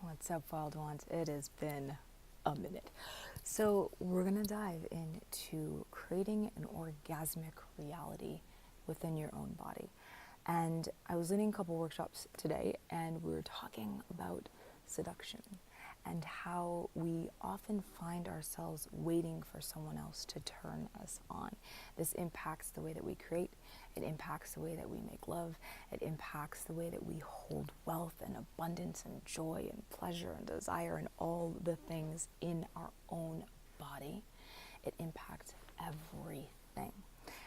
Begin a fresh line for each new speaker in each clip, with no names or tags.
What's up, wild ones? It has been a minute. So, we're going to dive into creating an orgasmic reality within your own body. And I was leading a couple workshops today, and we were talking about seduction and how we often find ourselves waiting for someone else to turn us on. This impacts the way that we create, it impacts the way that we make love, it impacts the way that we hold wealth and abundance and joy and pleasure and desire and all the things in our own body. It impacts everything.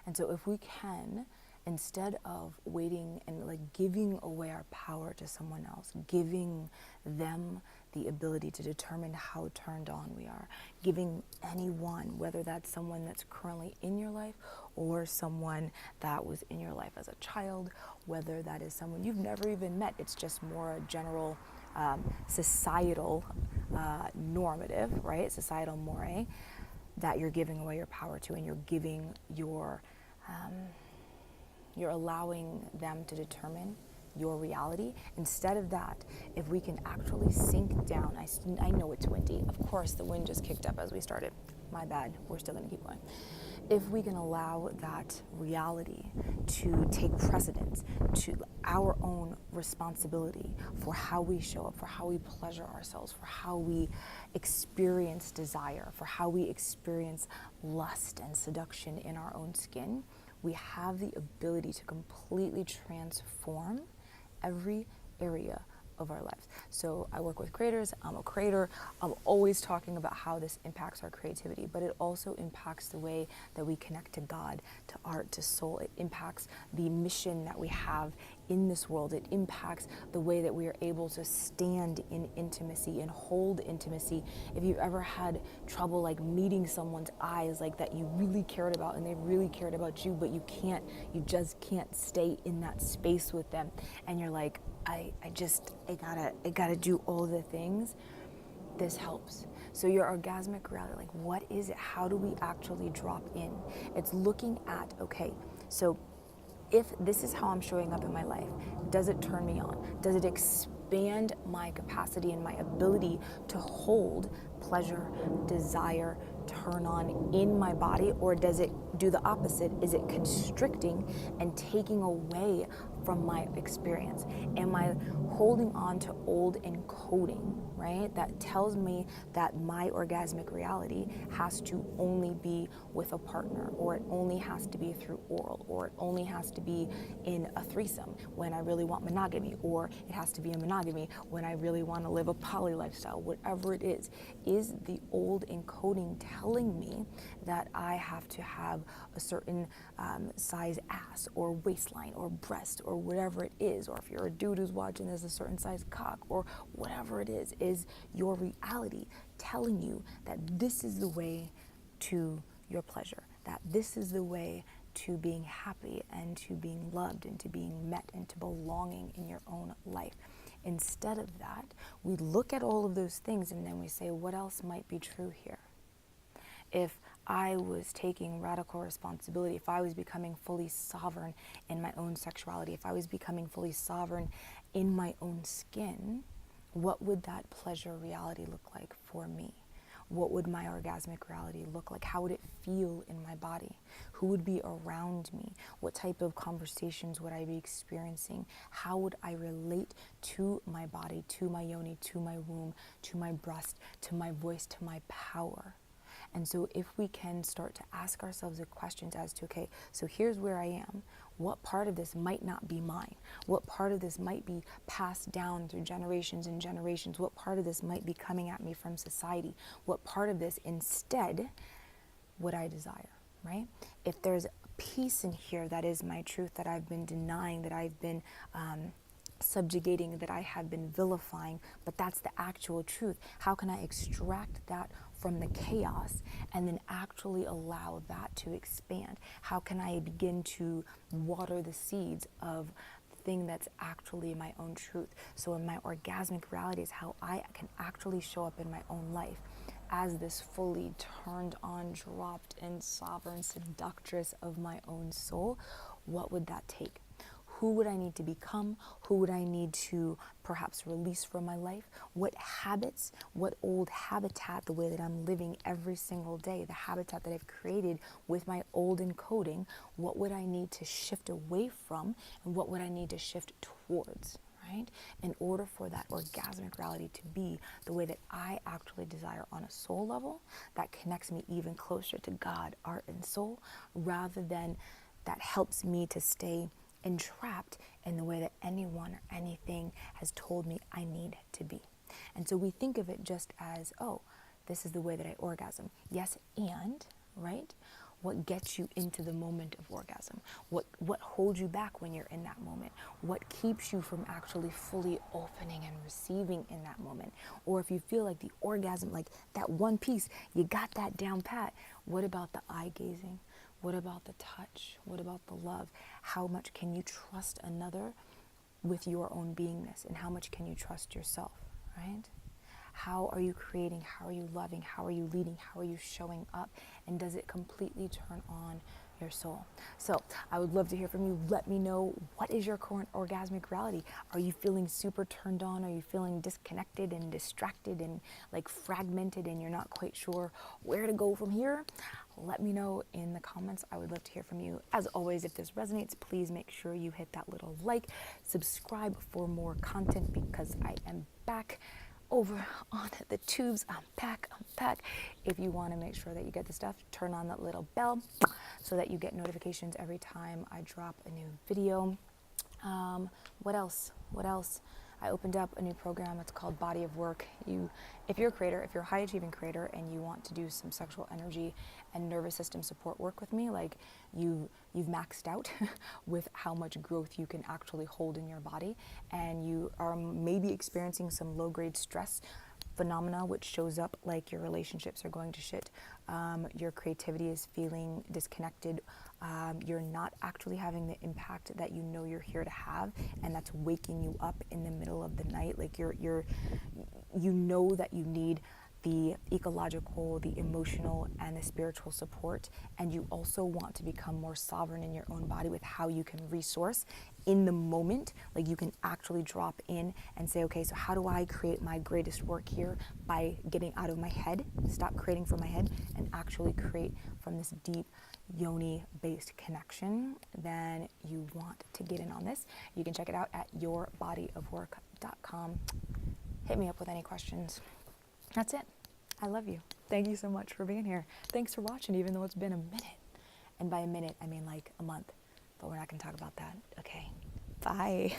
And so if we can, instead of waiting and giving away our power to someone else, giving them the ability to determine how turned on we are, giving anyone, whether that's someone that's currently in your life or someone that was in your life as a child, whether that is someone you've never even met, it's just more a general societal normative, right? Societal moray that you're giving away your power to, and you're giving you're allowing them to determine your reality. Instead of that, if we can actually sink down, I know it's windy. Of course, the wind just kicked up as we started. My bad. We're still going to keep going. If we can allow that reality to take precedence to our own responsibility for how we show up, for how we pleasure ourselves, for how we experience desire, for how we experience lust and seduction in our own skin, we have the ability to completely transform every area of our lives. So I work with creators, I'm a creator, I'm always talking about how this impacts our creativity, but it also impacts the way that we connect to God, to art, to soul. It impacts the mission that we have in this world. It impacts the way that we are able to stand in intimacy and hold intimacy. If you've ever had trouble meeting someone's eyes that you really cared about and they really cared about you, but you just can't stay in that space with them, and you're like, I gotta do all the things. This helps. So your orgasmic reality, what is it? How do we actually drop in? It's looking at, okay, so if this is how I'm showing up in my life, does it turn me on? Does it expand my capacity and my ability to hold pleasure, desire, turn on in my body? Or does it do the opposite? Is it constricting and taking away from my experience? Am I holding on to old encoding, right? That tells me that my orgasmic reality has to only be with a partner, or it only has to be through oral, or it only has to be in a threesome when I really want monogamy, or it has to be a monogamy when I really want to live a poly lifestyle. Whatever it is the old encoding telling me that I have to have a certain size ass or waistline or breast or whatever it is, or if you're a dude who's watching this, a certain size cock, or whatever it is your reality telling you that this is the way to your pleasure, that this is the way to being happy and to being loved and to being met and to belonging in your own life. Instead of that, we look at all of those things and then we say, what else might be true here? If I was taking radical responsibility, if I was becoming fully sovereign in my own sexuality, if I was becoming fully sovereign in my own skin, what would that pleasure reality look like for me? What would my orgasmic reality look like? How would it feel in my body? Who would be around me? What type of conversations would I be experiencing? How would I relate to my body, to my yoni, to my womb, to my breast, to my voice, to my power? And so if we can start to ask ourselves the questions as to, okay, so here's where I am. What part of this might not be mine? What part of this might be passed down through generations and generations? What part of this might be coming at me from society? What part of this instead would I desire, right? If there's a piece in here that is my truth that I've been denying, that I've been subjugating, that I have been vilifying, but that's the actual truth, how can I extract that from the chaos and then actually allow that to expand? How can I begin to water the seeds of the thing that's actually my own truth? So in my orgasmic reality is how I can actually show up in my own life as this fully turned on, dropped in, sovereign seductress of my own soul. What would that take? Who would I need to become? Who would I need to perhaps release from my life? What habits, what old habitat, the way that I'm living every single day, the habitat that I've created with my old encoding, what would I need to shift away from, and what would I need to shift towards, right? In order for that orgasmic reality to be the way that I actually desire on a soul level, that connects me even closer to God, art, and soul, rather than that helps me to stay entrapped in the way that anyone or anything has told me I need to be. And so we think of it just as, oh, this is the way that I orgasm. Yes, and, right? What gets you into the moment of orgasm? What holds you back when you're in that moment? What keeps you from actually fully opening and receiving in that moment? Or if you feel like the orgasm, like that one piece, you got that down pat, what about the eye gazing? What about the touch? What about the love? How much can you trust another with your own beingness? And how much can you trust yourself, right? How are you creating? How are you loving? How are you leading? How are you showing up? And does it completely turn on your soul? So I would love to hear from you. Let me know, what is your current orgasmic reality? Are you feeling super turned on? Are you feeling disconnected and distracted and like fragmented and you're not quite sure where to go from here? Let me know in the comments. I would love to hear from you. As always, if this resonates, please make sure you hit that little like, subscribe for more content, because I am back over on the tubes. I'm back. If you want to make sure that you get the stuff, turn on that little bell so that you get notifications every time I drop a new video. What else? I opened up a new program. It's called Body of Work. If you're a creator, if you're a high achieving creator and you want to do some sexual energy and nervous system support work with me, like you've maxed out with how much growth you can actually hold in your body, and you are maybe experiencing some low grade stress phenomena which shows up like your relationships are going to shit, your creativity is feeling disconnected, you're not actually having the impact that you know you're here to have, and that's waking you up in the middle of the night, like you know that you need the ecological, the emotional, and the spiritual support, and you also want to become more sovereign in your own body with how you can resource in the moment. Like you can actually drop in and say, okay, so how do I create my greatest work here by getting out of my head, stop creating from my head, and actually create from this deep yoni-based connection? Then you want to get in on this. You can check it out at yourbodyofwork.com. Hit me up with any questions. That's it. I love you. Thank you so much for being here. Thanks for watching, even though it's been a minute. And by a minute, I mean like a month. But we're not going to talk about that. Okay. Bye.